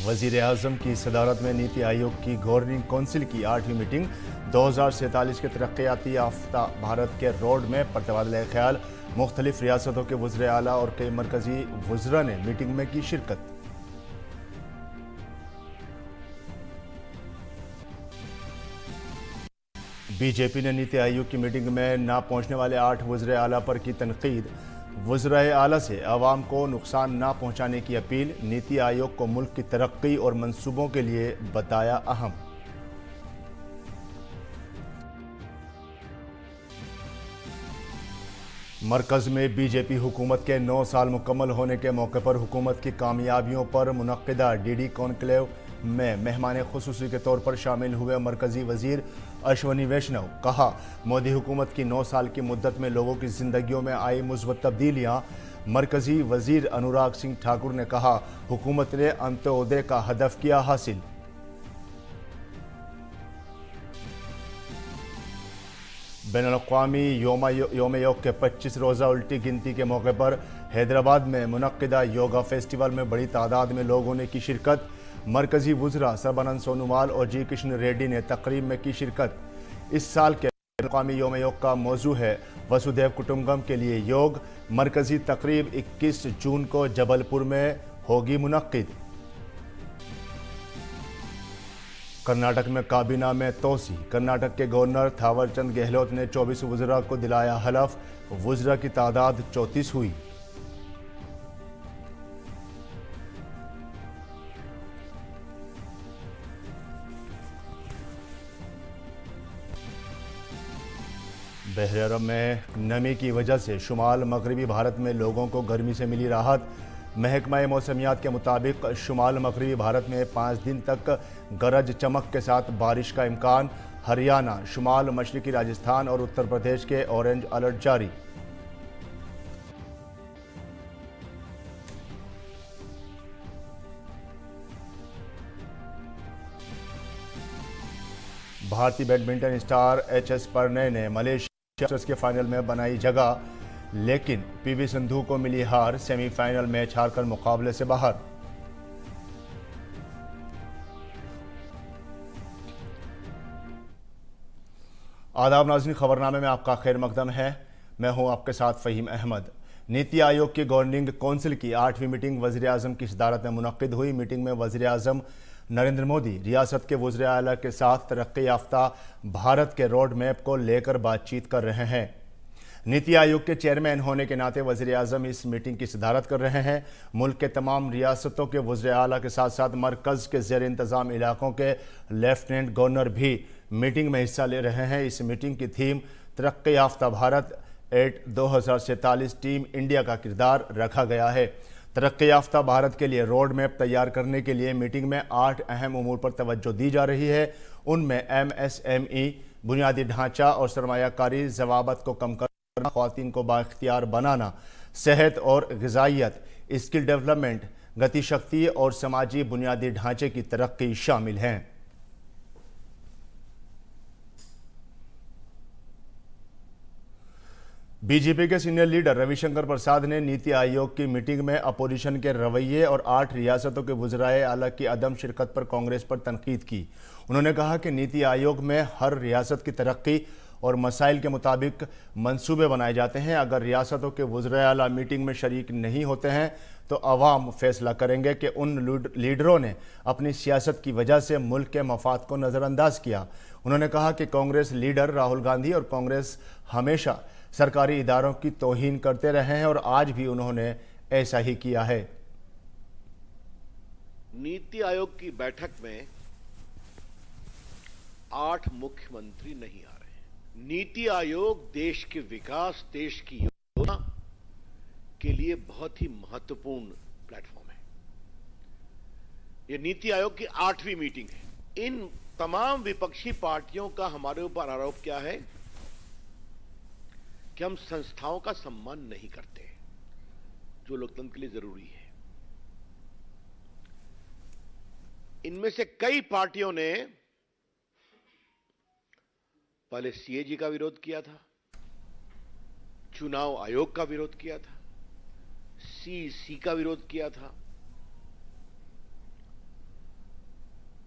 वज़ीर आज़म की सदारत में नीति आयोग की गवर्निंग कौंसिल की 8वीं मीटिंग 2047 के तरक्याती याफ्ता भारत के रोड मैप पर तबादला ख्याल। मुख्तलिफ रियासतों के वज़ीर आला और कई मरकजी वज़रा ने मीटिंग में की शिरकत। बीजेपी ने नीति आयोग की मीटिंग में ना पहुंचने वाले 8 वज़ीर आला पर की तनकीद। वज़राए आला से आवाम को नुकसान ना पहुंचाने की अपील। नीति आयोग को मुल्क की तरक्की और मंसूबों के लिए बताया अहम। मरकज़ में बीजेपी हुकूमत के 9 साल मुकम्मल होने के मौके पर हुकूमत की कामयाबियों पर मुनक्किदा डीडी कॉन्क्लेव में मेहमान खुसूसी के तौर पर शामिल हुए मरकजी वजीर अश्वनी वैष्णव। कहा, मोदी हुकूमत की 9 साल की मुद्दत में लोगों की जिंदगियों में आई मुस्बत तब्दीलियाँ। मरकजी वजीर अनुराग सिंह ठाकुर ने कहा, हुकूमत ने अंत्योदय का हदफ किया हासिल। बैनुल-अक़वामी योम योग के 25 रोज़ा उल्टी गिनती के मौके पर हैदराबाद में मुनक्किदा योगा फेस्टिवल में बड़ी तादाद में लोगों ने की शिरकत। मरकजी वज़रा सर्बानंद सोनोवाल और जी किशन रेड्डी ने तकरीब में की शिरकत। इस साल के बैनुल-अक़वामी योम योग का मौजू है वसुधैव कुटुंबकम के लिए योग। मरकजी तकरीब 21 जून को जबलपुर में होगी मुनक्किद। कर्नाटक में काबीना में तोसी। कर्नाटक के गवर्नर थावरचंद गहलोत ने 24 वज़रा को दिलाया हलफ। वज़रा की तादाद 34 हुई। बहर अरब में नमी की वजह से शुमाल मगरबी भारत में लोगों को गर्मी से मिली राहत। महकमा मौसमियात के मुताबिक शुमाल मगरबी भारत में 5 दिन तक गरज चमक के साथ बारिश का इम्कान। हरियाणा, शुमाल मशरकी राजस्थान और उत्तर प्रदेश के ऑरेंज अलर्ट जारी। भारतीय बैडमिंटन स्टार एच.एस. प्रणय ने मलेशिया के फाइनल में बनाई जगह, लेकिन पीवी सिंधु को मिली हार। सेमीफाइनल मैच हारकर मुकाबले से बाहर। आदाब नाज़रीन, खबरनामे में आपका खैर मकदम है। मैं हूं आपके साथ फ़हीम अहमद। नीति आयोग की गवर्निंग कौंसिल की 8वीं मीटिंग वज़ीर आज़म की सदारत में मुनक्किद हुई। मीटिंग में वज़ीर आज़म नरेंद्र मोदी रियासत के वज़ीर आला के साथ तरक्की याफ्ता भारत के रोड मैप को लेकर बातचीत कर रहे हैं। नीति आयोग के चेयरमैन होने के नाते वज़ीर आज़म इस मीटिंग की सदारत कर रहे हैं। मुल्क के तमाम रियासतों के वज़ीर आला के साथ साथ मरकज़ के ज़ेर इंतज़ाम इलाकों के लेफ्टिनेंट गवर्नर भी मीटिंग में हिस्सा ले रहे हैं। इस मीटिंग की थीम तरक्की याफ्ता भारत एट 2047 टीम इंडिया का किरदार रखा गया है। तरक्की याफ्ता भारत के लिए रोड मैप तैयार करने के लिए मीटिंग में 8 अहम उमूर पर तवज्जो दी जा रही है। उनमें MSME, बुनियादी ढांचा और सरमायाकारी ज़वाबत को कम करना, ख़वातीन को बाइख्तियार बनाना, सेहत और ग़िज़ाइयत, स्किल डेवलपमेंट, गति शक्ति और समाजी बुनियादी ढांचे की तरक्की शामिल हैं। बीजेपी के सीनियर लीडर रविशंकर प्रसाद ने नीति आयोग की मीटिंग में अपोजिशन के रवैये और 8 रियासतों के वज़राए आला की अदम शिरकत पर कांग्रेस पर तनकीद की। उन्होंने कहा कि नीति आयोग में हर रियासत की तरक्की और मसाइल के मुताबिक मंसूबे बनाए जाते हैं। अगर रियासतों के वज़राए आला मीटिंग में शरीक नहीं होते हैं तो अवाम फैसला करेंगे कि उन लीडरों ने अपनी सियासत की वजह से मुल्क के मफाद को नज़रअंदाज किया। उन्होंने कहा कि कांग्रेस लीडर राहुल गांधी और कांग्रेस हमेशा सरकारी इदारों की तौहीन करते रहे हैं और आज भी उन्होंने ऐसा ही किया है। नीति आयोग की बैठक में 8 मुख्यमंत्री नहीं आ रहे। नीति आयोग देश के विकास, देश की योजना के लिए बहुत ही महत्वपूर्ण प्लेटफॉर्म है। यह नीति आयोग की 8वीं मीटिंग है। इन तमाम विपक्षी पार्टियों का हमारे ऊपर आरोप क्या है कि हम संस्थाओं का सम्मान नहीं करते, जो लोकतंत्र के लिए जरूरी है। इनमें से कई पार्टियों ने पहले सीएजी का विरोध किया था, चुनाव आयोग का विरोध किया था, सीईसी का विरोध किया था,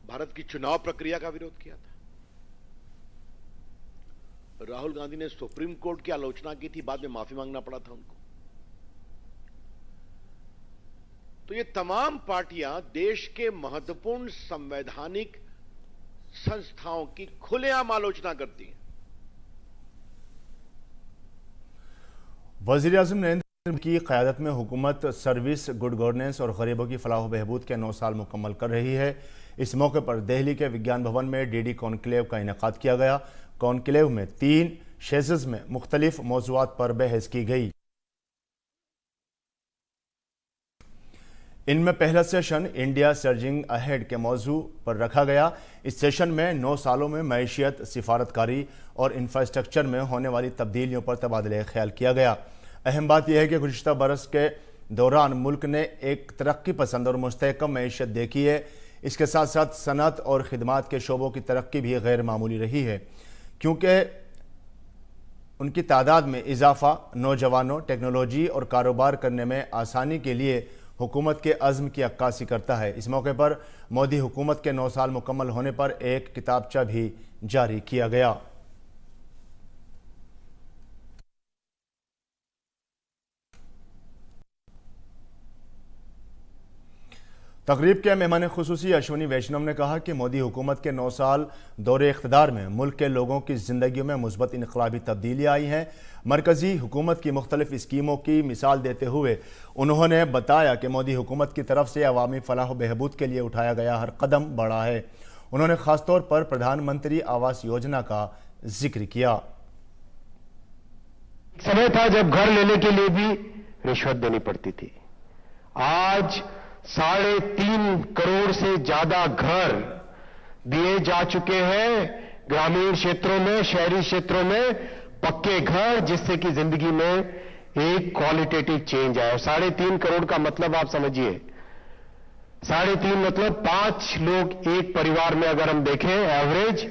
भारत की चुनाव प्रक्रिया का विरोध किया था। राहुल गांधी ने सुप्रीम कोर्ट की आलोचना की थी, बाद में माफी मांगना पड़ा था उनको। तो ये तमाम पार्टियां देश के महत्वपूर्ण संवैधानिक संस्थाओं की खुलेआम आलोचना करती हैं। वजीर आजम नरेंद्र मोदी की क़यादत में हुकूमत सर्विस, गुड गवर्नेंस और गरीबों की फलाह बहबूद के 9 साल मुकम्मल कर रही है। इस मौके पर दिल्ली के विज्ञान भवन में डीडी कॉन्क्लेव का इनेकाद किया गया। कॉन्क्लेव में 3 सेशंस में मुख्तलिफ मौज़ूआत पर बहस की गई। इनमें पहला सेशन इंडिया सर्जिंग अहेड के मौजू पर रखा गया। इस सेशन में 9 सालों में मईशियत, सिफारतकारी और इंफ्रास्ट्रक्चर में होने वाली तब्दीलियों पर तबादले ख्याल किया गया। अहम बात यह है कि गुज़िश्ता बरस के दौरान मुल्क ने एक तरक्की पसंद और मुस्तहकम मईशत देखी है। इसके साथ साथ सनत और खिदमात के शोबों की तरक्की भी गैर मामूली रही है, क्योंकि उनकी तादाद में इजाफा नौजवानों, टेक्नोलॉजी और कारोबार करने में आसानी के लिए हुकूमत के अज़्म की अक्कासी करता है। इस मौके पर मोदी हुकूमत के 9 साल मुकम्मल होने पर एक किताबचा भी जारी किया गया। तकरीब के मेहमान खुसूसी अश्विनी वैष्णव ने कहा कि मोदी हुकूमत के 9 साल दौरे इख्तिदार में मुल्क के लोगों की जिंदगियों में मुस्बत इनकलाबी तब्दीलियाँ आई हैं। मरकजी हुकूमत की मुख्तलिफ स्कीमों की मिसाल देते हुए उन्होंने बताया कि मोदी हुकूमत की तरफ से अवामी फलाह बहबूद के लिए उठाया गया हर कदम बड़ा है। उन्होंने खासतौर पर प्रधानमंत्री आवास योजना का जिक्र किया। समय था जब घर लेने के लिए भी रिश्वत देनी पड़ती थी। आज 3.5 करोड़ से ज्यादा घर दिए जा चुके हैं ग्रामीण क्षेत्रों में, शहरी क्षेत्रों में पक्के घर, जिससे कि जिंदगी में एक क्वालिटेटिव चेंज आए। 3.5 करोड़ का मतलब आप समझिए, 3.5 मतलब 5 लोग एक परिवार में अगर हम देखें एवरेज,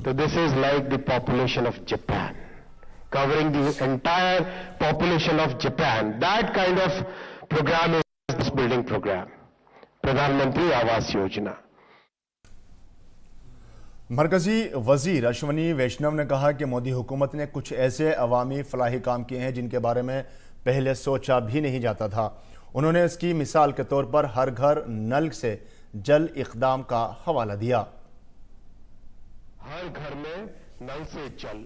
तो this is like the population of Japan, covering the entire population of Japan. That kind of program is this building program, प्रधानमंत्री आवास योजना। मरकजी वजीर अश्विनी वैष्णव ने कहा कि मोदी हुकूमत ने कुछ ऐसे अवामी फलाही काम किए हैं जिनके बारे में पहले सोचा भी नहीं जाता था। उन्होंने इसकी मिसाल के तौर पर हर घर नल से जल इक़दाम का हवाला दिया। हर घर में नल से जल,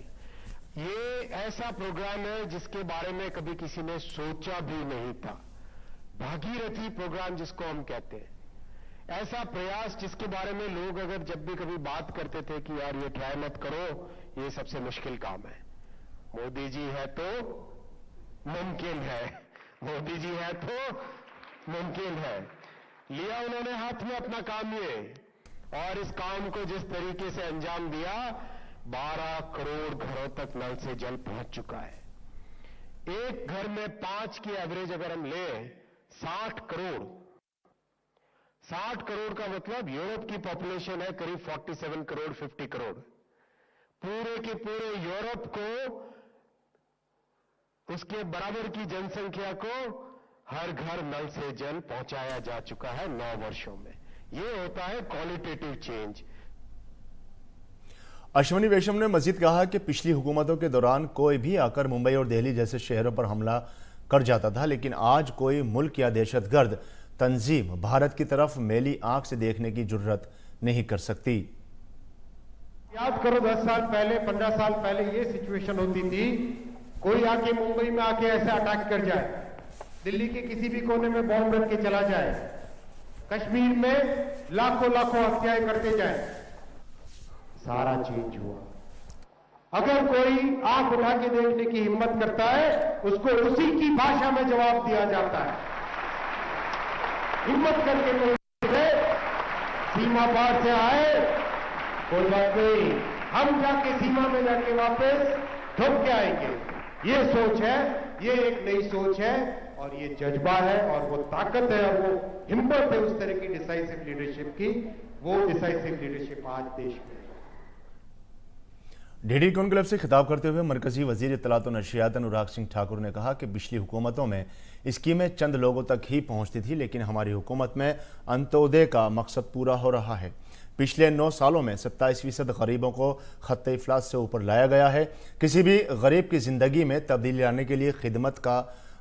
ये ऐसा प्रोग्राम है जिसके बारे में कभी किसी ने सोचा भी नहीं था। भागीरथी प्रोग्राम जिसको हम कहते हैं, ऐसा प्रयास जिसके बारे में लोग अगर जब भी कभी बात करते थे कि यार ये ट्राई मत करो, ये सबसे मुश्किल काम है। मोदी जी है तो मुमकिन है, मोदी जी है तो मुमकिन है। लिया उन्होंने हाथ में अपना काम ये, और इस काम को जिस तरीके से अंजाम दिया, 12 करोड़ घरों तक नल से जल पहुंच चुका है। एक घर में 5 की एवरेज अगर हम लें, 60 करोड़, 60 करोड़ का मतलब यूरोप की पॉपुलेशन है करीब 47 करोड़, 50 करोड़। पूरे के पूरे यूरोप को, उसके बराबर की जनसंख्या को हर घर नल से जल पहुंचाया जा चुका है 9 वर्षों में। यह होता है क्वालिटेटिव चेंज। अश्विनी वैष्णव ने मजीद कहा कि पिछली हुकूमतों के दौरान कोई भी आकर मुंबई और दिल्ली जैसे शहरों पर हमला कर जाता था, लेकिन आज कोई मुल्क या दहशतगर्द तंजीम भारत की तरफ मेली आंख से देखने की जुर्रत नहीं कर सकती। याद करो 10 साल पहले, 15 साल पहले ये सिचुएशन होती थी, कोई आके मुंबई में आके ऐसे अटैक कर जाए, दिल्ली के किसी भी कोने में बॉम्ब रख के चला जाए, कश्मीर में लाखों हत्याएं करते जाए। सारा चेंज हुआ। अगर कोई आंख उठा के देखने की हिम्मत करता है, उसको उसी की भाषा में जवाब दिया जाता है। हिम्मत करके कोई सीमा पार से आए, कोई बात नहीं, हम जाके सीमा में जाके वापस ठोक के आएंगे। ये सोच है, ये एक नई सोच है, और ये जज्बा है और वो ताकत है और वो हिम्मत है उस तरह की डिसाइसिव लीडरशिप की, वो डिसाइसिव लीडरशिप आज देश में है। डीडी कॉन्क्लेव से खिताब करते हुए मरकजी वजीर इत्तलात और नशरियात अनुराग सिंह ठाकुर ने कहा कि पिछली हुकूमतों में स्कीमें चंद लोगों तक ही पहुंचती थी, लेकिन हमारी हुकूमत में अंत्योदय का मकसद पूरा हो रहा है। पिछले 9 सालों में 27% गरीबों को खत्ते इफलास से ऊपर लाया गया है। किसी भी गरीब की ज़िंदगी में तब्दीली लाने के लिए खिदमत का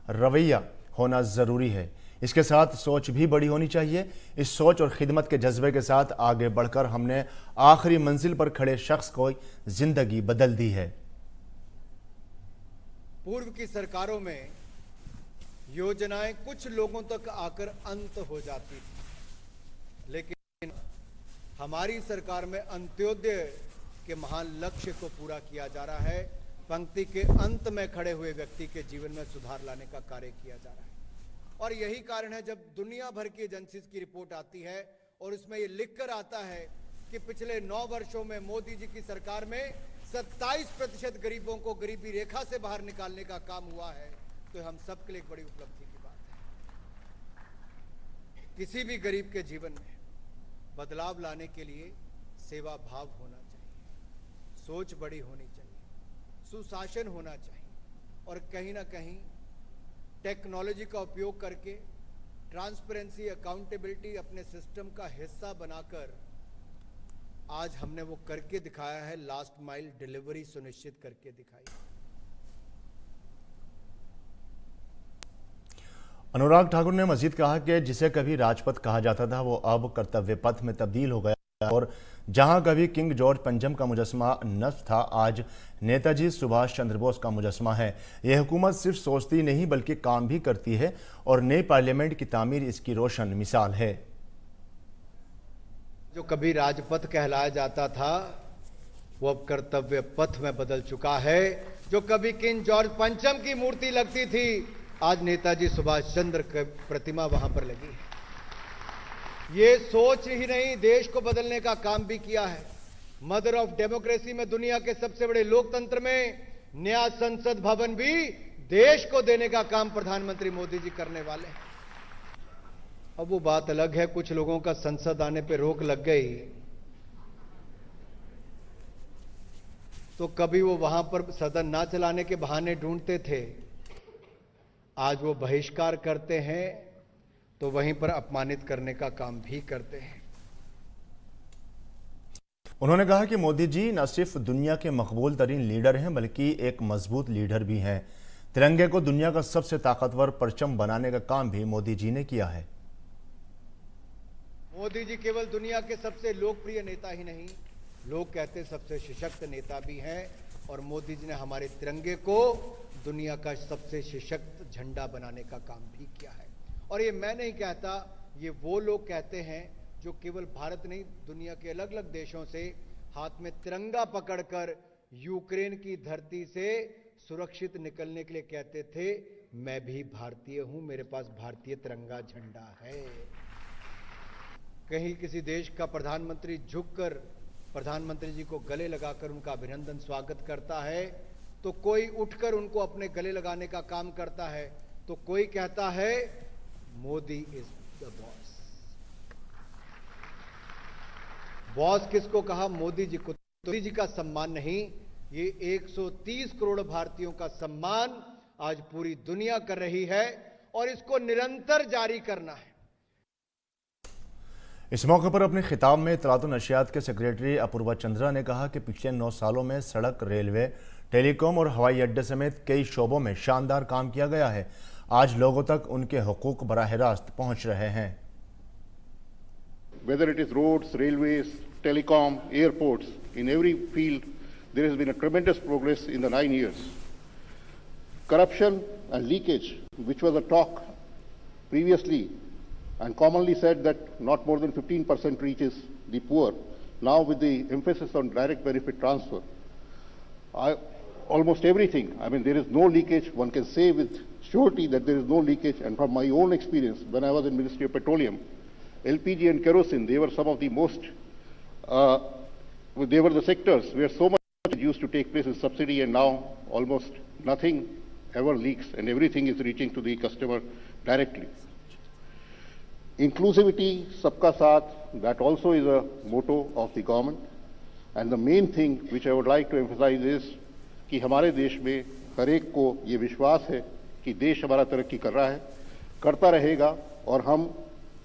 रवैया होना ज़रूरी है। इसके साथ सोच भी बड़ी होनी चाहिए। इस सोच और खिदमत के जज्बे के साथ आगे बढ़कर हमने आखिरी मंजिल पर खड़े शख्स को जिंदगी बदल दी है। पूर्व की सरकारों में योजनाएं कुछ लोगों तक आकर अंत हो जाती थी, लेकिन हमारी सरकार में अंत्योदय के महान लक्ष्य को पूरा किया जा रहा है। पंक्ति के अंत में खड़े हुए व्यक्ति के जीवन में सुधार लाने का कार्य किया जा रहा है। और यही कारण है जब दुनिया भर की एजेंसीज की रिपोर्ट आती है और उसमें यह लिखकर आता है कि पिछले 9 वर्षों में मोदी जी की सरकार में 27% गरीबों को गरीबी रेखा से बाहर निकालने का काम हुआ है, तो हम सबके लिए एक बड़ी उपलब्धि की बात है। किसी भी गरीब के जीवन में बदलाव लाने के लिए सेवा भाव होना चाहिए, सोच बड़ी होनी चाहिए, सुशासन होना चाहिए और कहीं ना कहीं टेक्नोलॉजी का उपयोग करके ट्रांसपेरेंसी, अकाउंटेबिलिटी अपने सिस्टम का हिस्सा बनाकर आज हमने वो करके दिखाया है। लास्ट माइल डिलीवरी सुनिश्चित करके दिखाई। अनुराग ठाकुर ने मजीद कहा कि जिसे कभी राजपथ कहा जाता था वो अब कर्तव्य पथ में तब्दील हो गया और जहां कभी किंग जॉर्ज पंचम का मुजस्मा नस्ब था, आज नेताजी सुभाष चंद्र बोस का मुजस्मा है। यह हुकूमत सिर्फ सोचती नहीं बल्कि काम भी करती है और नई पार्लियामेंट की तामीर इसकी रोशन मिसाल है। जो कभी राजपथ कहलाया जाता था वो अब कर्तव्य पथ में बदल चुका है। जो कभी किंग जॉर्ज पंचम की मूर्ति लगती थी, आज नेताजी सुभाष चंद्र की प्रतिमा वहां पर लगी है। ये सोच ही नहीं, देश को बदलने का काम भी किया है। मदर ऑफ डेमोक्रेसी में, दुनिया के सबसे बड़े लोकतंत्र में नया संसद भवन भी देश को देने का काम प्रधानमंत्री मोदी जी करने वाले हैं। अब वो बात अलग है, कुछ लोगों का संसद आने पे रोक लग गई तो कभी वो वहां पर सदन ना चलाने के बहाने ढूंढते थे, आज वो बहिष्कार करते हैं तो वहीं पर अपमानित करने का काम भी करते हैं। उन्होंने कहा कि मोदी जी न सिर्फ दुनिया के मकबूल तरीन लीडर हैं बल्कि एक मजबूत लीडर भी हैं। तिरंगे को दुनिया का सबसे ताकतवर परचम बनाने का काम भी मोदी जी ने किया है। मोदी जी केवल दुनिया के सबसे लोकप्रिय नेता ही नहीं, लोग कहते सबसे सशक्त नेता भी हैं और मोदी जी ने हमारे तिरंगे को दुनिया का सबसे सशक्त झंडा बनाने का काम भी किया है। और ये मैं नहीं कहता, ये वो लोग कहते हैं जो केवल भारत नहीं, दुनिया के अलग अलग देशों से हाथ में तिरंगा पकड़कर यूक्रेन की धरती से सुरक्षित निकलने के लिए कहते थे, मैं भी भारतीय हूं, मेरे पास भारतीय तिरंगा झंडा है। कहीं किसी देश का प्रधानमंत्री झुककर प्रधानमंत्री जी को गले लगाकर उनका अभिनंदन स्वागत करता है तो कोई उठकर उनको अपने गले लगाने का काम करता है, तो कोई कहता है Modi is the boss. Boss किसको कहा? मोदी जी को। मोदी जी का सम्मान नहीं, ये 130 करोड़ भारतीयों का सम्मान आज पूरी दुनिया कर रही है और इसको निरंतर जारी करना है। इस मौके पर अपने खिताब में इत्तलात और नशियात के सेक्रेटरी अपूर्वा चंद्रा ने कहा कि पिछले 9 सालों में सड़क, रेलवे, टेलीकॉम और हवाई अड्डे समेत कई शोबों में शानदार काम किया गया है। आज लोगों तक उनके हुकूक बराह रास्त पहुंच रहे हैं। Whether it is roads, railways, telecom, airports, in every field there has been a tremendous progress in the 9 years. Corruption and leakage, which was a talk previously and commonly said that not more than 15% reaches the poor, now with the emphasis on direct benefit transfer, almost everything, I mean there is no leakage. One can say with surety that there is no leakage, and from my own experience when I was in Ministry of Petroleum, LPG and kerosene, they were some of the most, they were the sectors where so much used to take place in subsidy, and now almost nothing ever leaks, and everything is reaching to the customer directly. Inclusivity, Sabka Saath, that also is a motto of the government. And the main thing which I would like to emphasize is कि हमारे देश में हर एक को ये विश्वास है कि देश हमारा तरक्की कर रहा है, करता रहेगा और हम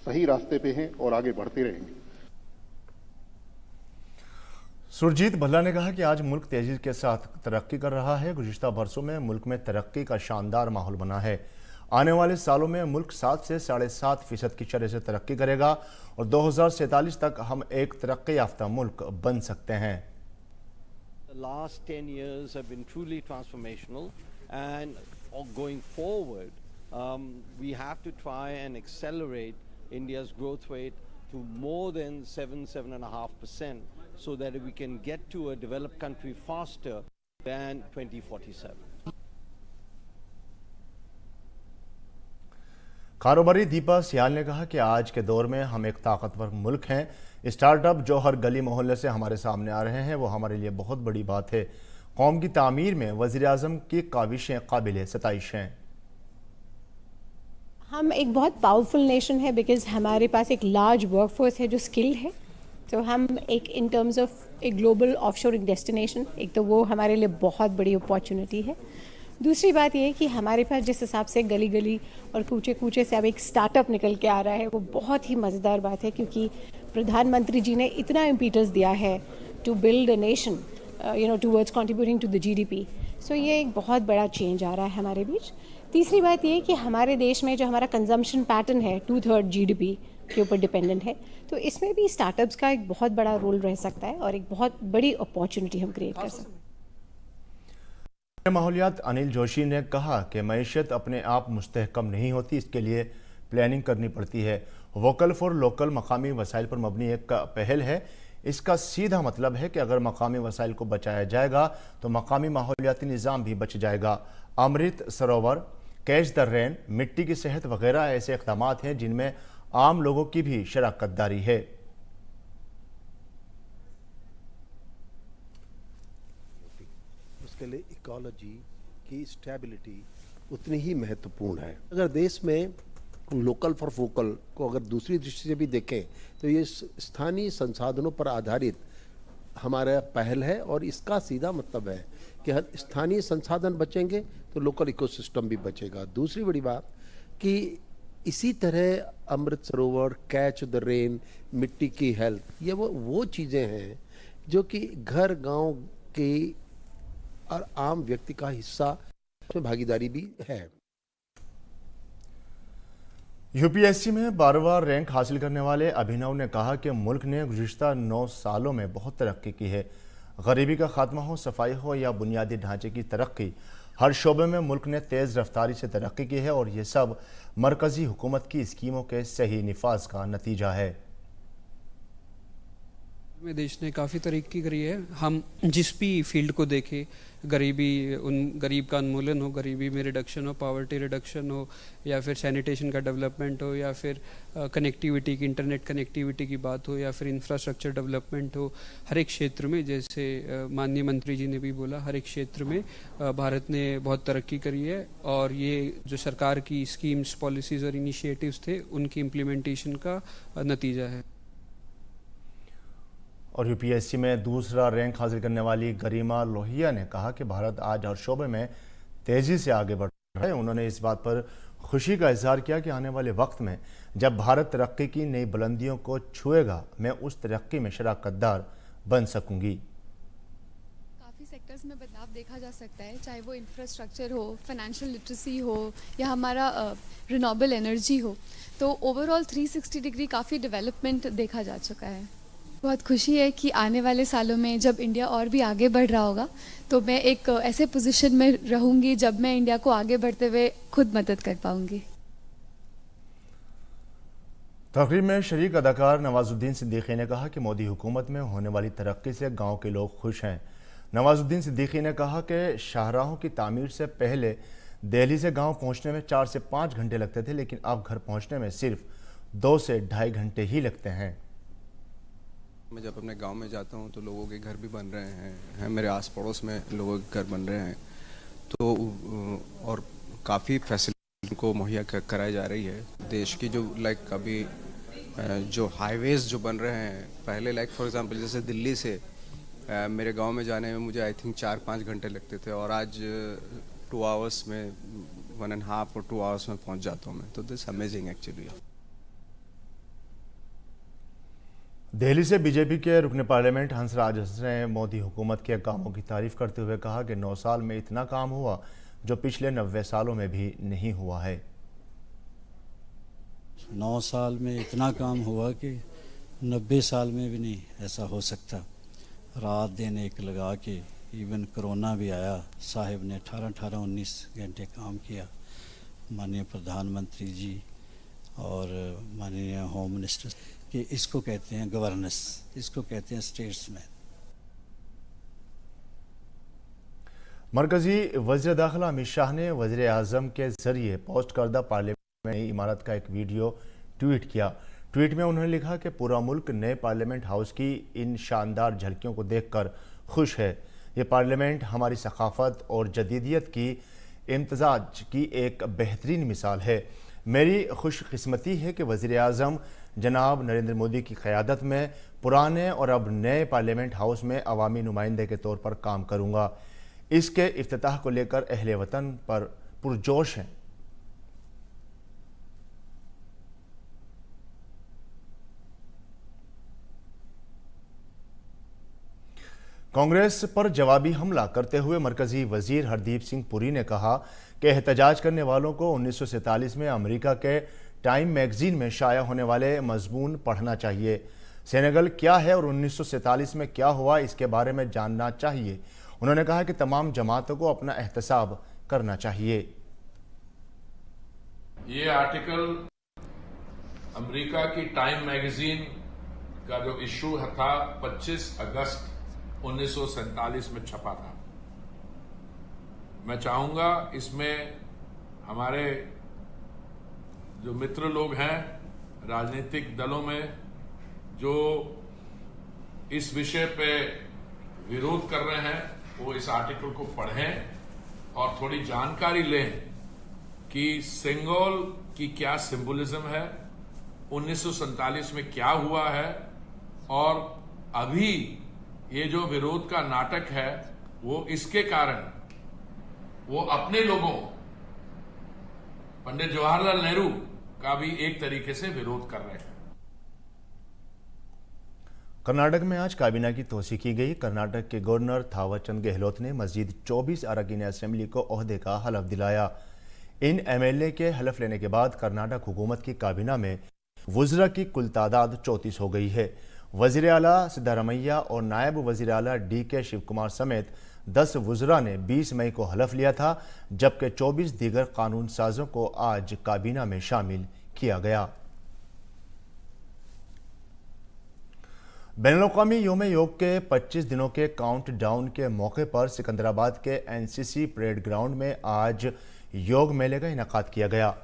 सही रास्ते पे हैं और आगे बढ़ते रहेंगे। सुरजीत भल्ला ने कहा कि आज मुल्क तेजी के साथ तरक्की कर रहा है। गुज़िश्ता बरसों में मुल्क में तरक्की का शानदार माहौल बना है। आने वाले सालों में मुल्क 7 से 7.5% की शरह से तरक्की करेगा और 2047 तक हम एक तरक्की याफ्ता मुल्क बन सकते हैं। The last 10 years have been truly transformational, and going forward, we have to try and accelerate India's growth rate to more than 7.5%, so that we can get to a developed country faster than 2047. कारोबारी दीपा सियाल ने कहा कि आज के दौर में हम एक ताकतवर मुल्क हैं। स्टार्टअप जो हर गली मोहल्ले से हमारे सामने आ रहे हैं वो हमारे लिए बहुत बड़ी बात है। कौम की तामीर में वज़ीर-ए-आज़म की काविशें काबिल सताइश हैं। हम एक बहुत पावरफुल नेशन है बिकॉज हमारे पास एक लार्ज वर्कफोर्स है जो स्किल्ड है। तो हम एक इन टर्म्स ऑफ एक ग्लोबल ऑफशोरिंग डेस्टिनेशन, एक तो वो हमारे लिए बहुत बड़ी अपॉर्चुनिटी है। दूसरी बात ये है कि हमारे पास जिस हिसाब से गली गली और कूचे कूचे से अब एक स्टार्टअप निकल के आ रहा है वो बहुत ही मज़ेदार बात है, क्योंकि प्रधानमंत्री जी ने इतना इम्पीटस दिया है to build a nation towards contributing to the GDP. So ये एक बहुत बड़ा चेंज आ रहा है हमारे बीच। तीसरी बात ये है कि हमारे देश में जो हमारा कंजम्पशन पैटर्न है 2/3 जीडीपी के ऊपर डिपेंडेंट है, तो इसमें भी स्टार्टअप्स का एक बहुत बड़ा रोल रह सकता है और एक बहुत बड़ी अपॉर्चुनिटी हम क्रिएट कर सकते हैं। माहौलियात अनिल जोशी ने कहा कि मईशत अपने आप मुस्तहकम नहीं होती, इसके लिए प्लानिंग करनी पड़ती है। वोकल फॉर लोकल मकामी वसाइल पर मबनी एक पहल है। इसका सीधा मतलब है कि अगर मकामी वसाइल को बचाया जाएगा तो मकामी माहौलियाती निज़ाम भी बच जाएगा। Amrit Sarovar, catch the rain, मिट्टी की सेहत वगैरह ऐसे इक़दाम हैं जिनमें आम लोगों की भी शराकतदारी है। उसके लिए इकोलॉजी की स्टेबिलिटी उतनी ही महत्वपूर्ण है। अगर देश में लोकल फॉर वोकल को अगर दूसरी दृष्टि से भी देखें तो ये स्थानीय संसाधनों पर आधारित हमारा पहल है और इसका सीधा मतलब है कि स्थानीय संसाधन बचेंगे तो लोकल इकोसिस्टम भी बचेगा। दूसरी बड़ी बात कि इसी तरह Amrit Sarovar, catch the rain, मिट्टी की हेल्थ, ये वो चीज़ें हैं जो कि घर गांव की और आम व्यक्ति का हिस्सा में भागीदारी भी है। यूपीएससी में 12वां रैंक हासिल करने वाले अभिनव ने कहा कि मुल्क ने गुज़िश्ता 9 सालों में बहुत तरक्की की है। गरीबी का खात्मा हो, सफाई हो या बुनियादी ढांचे की तरक्की, हर शोबे में मुल्क ने तेज़ रफ्तारी से तरक्की की है और ये सब मरकज़ी हुकूमत की स्कीमों के सही निफाज का नतीजा है। में देश ने काफ़ी तरक्की करी है। हम जिस भी फील्ड को देखें, गरीब का उन्मूलन हो, गरीबी में रिडक्शन हो, पॉवर्टी रिडक्शन हो, या फिर सैनिटेशन का डेवलपमेंट हो, या फिर कनेक्टिविटी की, इंटरनेट कनेक्टिविटी की बात हो, या फिर इंफ्रास्ट्रक्चर डेवलपमेंट हो, हर एक क्षेत्र में, जैसे माननीय मंत्री जी ने भी बोला, हर एक क्षेत्र में भारत ने बहुत तरक्की करी है। और ये जो सरकार की स्कीम्स, पॉलिसीज़ और इनिशिएटिव्स थे उनकी इम्प्लीमेंटेशन का नतीजा है। और यूपीएससी में दूसरा रैंक हासिल करने वाली गरिमा लोहिया ने कहा कि भारत आज हर शोबे में तेज़ी से आगे बढ़ रहा है। उन्होंने इस बात पर खुशी का इजहार किया कि आने वाले वक्त में जब भारत तरक्की की नई बुलंदियों को छुएगा, मैं उस तरक्की में शराकतदार बन सकूंगी। काफ़ी सेक्टर्स में बदलाव देखा जा सकता है, चाहे वो इंफ्रास्ट्रक्चर हो, फाइनेंशियल लिटरेसी हो या हमारा रिन्यूएबल एनर्जी हो। तो ओवरऑल 360 डिग्री काफ़ी डेवलपमेंट देखा जा चुका है। बहुत खुशी है कि आने वाले सालों में जब इंडिया और भी आगे बढ़ रहा होगा तो मैं एक ऐसे पोजीशन में रहूंगी जब मैं इंडिया को आगे बढ़ते हुए खुद मदद कर पाऊंगी। तकरीब में शरीक अदाकार नवाजुद्दीन सिद्दीकी ने कहा कि मोदी हुकूमत में होने वाली तरक्की से गांव के लोग खुश हैं। नवाजुद्दीन सिद्दीकी ने कहा कि शाहराहों की तामीर से पहले दिल्ली से गांव पहुंचने में 4 से 5 घंटे लगते थे, लेकिन अब घर पहुंचने में सिर्फ 2 से ढाई घंटे ही लगते हैं। मैं जब अपने गांव में जाता हूं तो लोगों के घर भी बन रहे हैं, मेरे आस पड़ोस में लोगों के घर बन रहे हैं। तो और काफ़ी फैसिलिटी को मुहैया कराई जा रही है। देश की जो लाइक अभी जो हाईवेज़ जो बन रहे हैं, पहले लाइक फॉर एग्जांपल जैसे दिल्ली से मेरे गांव में जाने में मुझे आई थिंक 4-5 घंटे लगते थे और आज 2 आवर्स में 1.5 और 2 आवर्स में पहुंच जाता हूं मैं। तो दिस अमेजिंग एक्चुअली। दिल्ली से बीजेपी के रुकन पार्लियामेंट हंसराज ने मोदी हुकूमत के कामों की तारीफ करते हुए कहा कि 9 साल में इतना काम हुआ जो पिछले 90 सालों में भी नहीं हुआ है। 9 साल में इतना काम हुआ कि 90 साल में भी नहीं ऐसा हो सकता। रात दिन एक लगा के, इवन कोरोना भी आया, साहिब ने 18-19 घंटे काम किया। माननीय प्रधानमंत्री जी और माननीय होम मिनिस्टर कि इसको कहते हैं गवर्नेंस, इसको कहते हैं स्टेट्समैन। मरकजी वज़ीर दाखिला अमित शाह ने वज़ीर आज़म के जरिए पोस्ट करदा पार्लियामेंट नई इमारत का एक वीडियो ट्वीट किया। ट्वीट में उन्होंने लिखा कि पूरा मुल्क नए पार्लियामेंट हाउस की इन शानदार झलकियों को देखकर खुश है। ये पार्लियामेंट हमारी सकाफत और जदीदियत की इम्तजाज की एक बेहतरीन मिसाल है। मेरी खुशकिस्मती है कि वज़ीर आज़म जनाब नरेंद्र मोदी की क़यादत में पुराने और अब नए पार्लियामेंट हाउस में अवामी नुमाइंदे के तौर पर काम करूँगा। इसके इफ्तिताह को लेकर अहले वतन पर पुरजोश हैं। कांग्रेस पर जवाबी हमला करते हुए मरकजी वजीर हरदीप सिंह पुरी ने कहा कि एहतजाज करने वालों को 1947 में अमेरिका के टाइम मैगजीन में शाया होने वाले मजमून पढ़ना चाहिए। सेनेगल क्या है और 1947 में क्या हुआ, इसके बारे में जानना चाहिए। उन्होंने कहा कि तमाम जमातों को अपना एहतसाब करना चाहिए। ये आर्टिकल अमेरिका की टाइम मैगजीन का जो इशू था 25 अगस्त 1947 में छपा था। मैं चाहूंगा इसमें हमारे जो मित्र लोग हैं राजनीतिक दलों में जो इस विषय पे विरोध कर रहे हैं वो इस आर्टिकल को पढ़ें और थोड़ी जानकारी लें कि सेंगोल की क्या सिंबोलिज्म है, 1947 में क्या हुआ है और अभी ये जो विरोध का नाटक है वो इसके कारण वो अपने लोगों पंडित जवाहरलाल नेहरू का भी एक तरीके से विरोध कर रहे हैं। कर्नाटक में आज काबीना की तोसी की गई। कर्नाटक के गवर्नर थावरचंद गहलोत ने मजीद 24 अरकान असेंबली को ओहदे का हलफ दिलाया। इन एमएलए के हलफ लेने के बाद कर्नाटक हुकूमत की काबीना में वुज़रा की कुल तादाद 34 हो गई है। वज़ीर आला सिद्धारमैया और नायब वज़ीर आला DK शिव कुमार समेत 10 वुज़रा ने 20 मई को हलफ लिया था, जबकि 24 दीगर कानून साजों को आज काबीना में शामिल किया गया। बैनुल-अक़वामी योम योग के 25 दिनों के काउंटडाउन के मौके पर सिकंदराबाद के NCC परेड ग्राउंड में आज योग मेले का इनेकाद किया गया।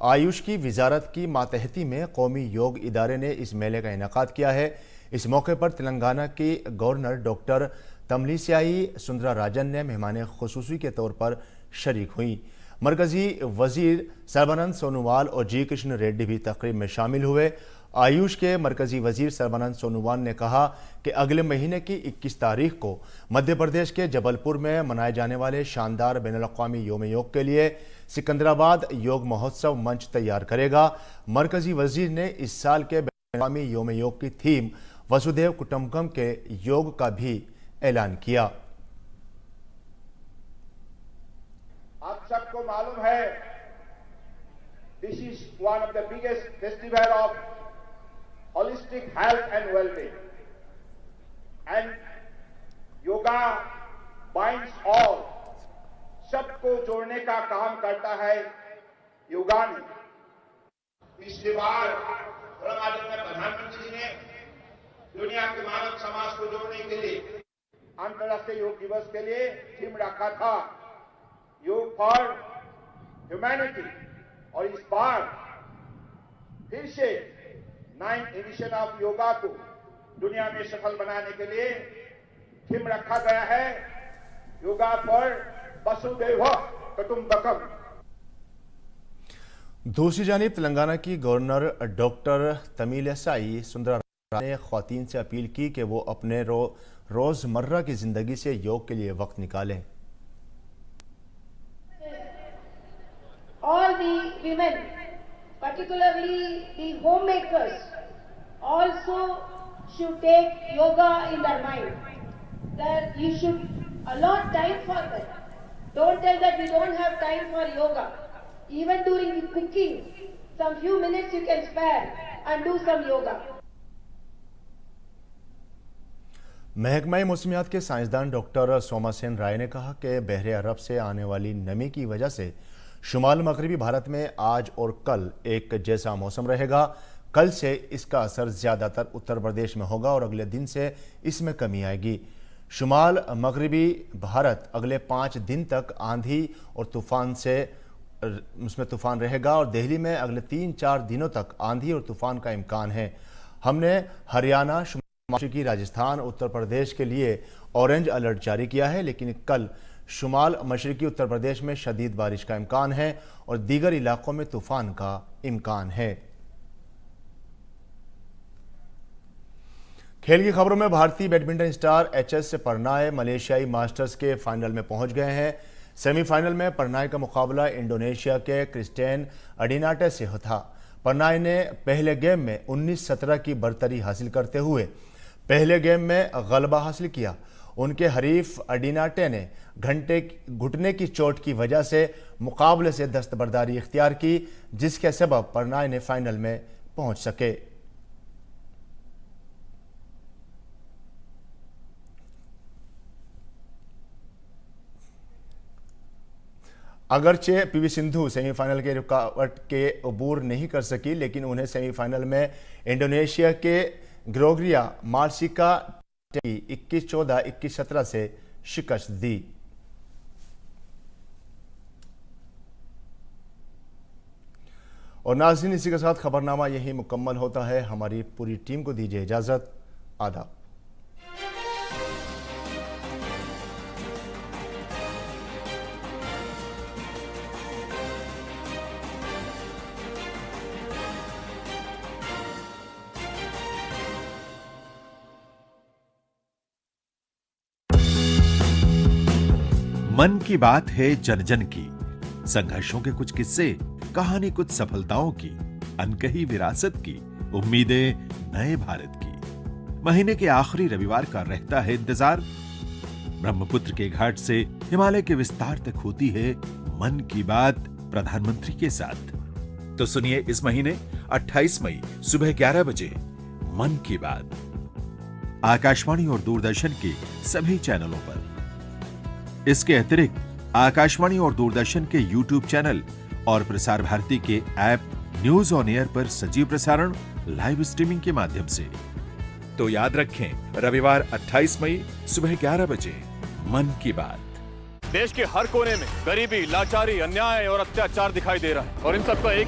आयुष की वजारत की मातहती में कौमी योग इदारे ने इस मेले का इनेकाद किया है। इस मौके पर तेलंगाना की गवर्नर डॉक्टर तमिलिसाई सुंदराराजन ने मेहमान खुसूसी के तौर पर शरीक हुई। मरकजी वजीर सर्बानंद सोनोवाल और जी कृष्ण रेड्डी भी तकरीब में शामिल हुए। आयुष के मरकजी वजीर सर्बानंद सोनोवाल ने कहा कि अगले महीने की 21 तारीख को मध्य प्रदेश के जबलपुर में मनाए जाने वाले शानदार बैनुल-अक़वामी योम योग के लिए सिकंदराबाद योग महोत्सव मंच तैयार करेगा। मरकजी वजीर ने इस साल के बैनुल-अक़वामी योम योग की थीम वसुधैव कुटुंबकम के योग का भी ऐलान किया। आप सबको मालूम है, this is one of the biggest festival of holistic health and well-being, and yoga binds all, सबको जोड़ने का काम करता है योगानी। पिछली बार माननीय प्रधानमंत्री जी ने दुनिया के मानव समाज को जोड़ने के लिए अंतर्राष्ट्रीय योग दिवस के लिए थीम रखा था योग फॉर ह्यूमैनिटी, और इस बार फिर से 9th एडिशन ऑफ योगा को दुनिया में सफल बनाने के लिए थीम रखा गया है योगा फॉर वसुदैव कुटुंबकम। दूसरी जानिब तेलंगाना की गवर्नर डॉक्टर तमिलिसाई सुंदरराजन ने ख्वातीन से अपील की कि वो अपने रोजमर्रा की जिंदगी से योग के लिए वक्त निकालें। All the women, particularly the homemakers, also should take yoga in their mind. That you should allot time for that. Don't tell that we don't have time for yoga. Even during the cooking, some few minutes you can spare and do some yoga. महकमा मौसमियात के साइंसदान doctor सोमासेन राय ने कहा कि बहरे अरब से आने वाली नमी की वजह से शुमाल मगरबी भारत में आज और कल एक जैसा मौसम रहेगा। कल से इसका असर ज़्यादातर उत्तर प्रदेश में होगा और अगले दिन से इसमें कमी आएगी। शुमाल मगरबी भारत अगले 5 दिन तक आंधी और तूफान से उसमें तूफान रहेगा और दिल्ली में अगले 3-4 दिनों तक आंधी और तूफान का इम्कान है। हमने हरियाणा, मशरकी राजस्थान, उत्तर प्रदेश के लिए ऑरेंज अलर्ट जारी किया है, लेकिन कल शुमाल मशरकी उत्तर प्रदेश में शदीद बारिश का इम्कान है और दीगर इलाकों में तूफान का इम्कान है। खेल की खबरों में भारतीय बैडमिंटन स्टार एचएस प्रणय मलेशियाई मास्टर्स के फाइनल में पहुंच गए हैं। सेमीफाइनल में प्रणय का मुकाबला इंडोनेशिया के क्रिस्टियन अडिनाटे से था। प्रणय ने पहले गेम में 19-17 की बढ़तरी हासिल करते हुए पहले गेम में गलबा हासिल किया। उनके हरीफ अडिनाटे ने घुटने की चोट की वजह से मुकाबले से दस्तबरदारी इख्तियार की, जिसके सबब प्रणय ने फाइनल में पहुंच सके। अगरचे पीवी सिंधु सेमीफाइनल के रुकावट के अबूर नहीं कर सकी, लेकिन उन्हें सेमीफाइनल में इंडोनेशिया के ग्रेगोरिया मार्सिका की 21-14, 21-17 से शिकस्त दी। और नाज़रीन, इसी के साथ खबरनामा यही मुकम्मल होता है। हमारी पूरी टीम को दीजिए इजाज़त। आदाब। मन की बात है जन जन की, संघर्षों के कुछ किस्से, कहानी कुछ सफलताओं की, अनकही विरासत की, उम्मीदें नए भारत की। महीने के आखिरी रविवार का रहता है इंतजार। ब्रह्मपुत्र के घाट से हिमालय के विस्तार तक होती है मन की बात प्रधानमंत्री के साथ। तो सुनिए इस महीने 28 मई सुबह 11 बजे मन की बात आकाशवाणी और दूरदर्शन के सभी चैनलों पर। इसके अतिरिक्त आकाशवाणी और दूरदर्शन के YouTube चैनल और प्रसार भारती के ऐप न्यूज ऑन एयर पर सजीव प्रसारण लाइव स्ट्रीमिंग के माध्यम से। तो याद रखें, रविवार 28 मई सुबह 11 बजे मन की बात। देश के हर कोने में गरीबी, लाचारी, अन्याय और अत्याचार दिखाई दे रहा है और इन सबका एक ही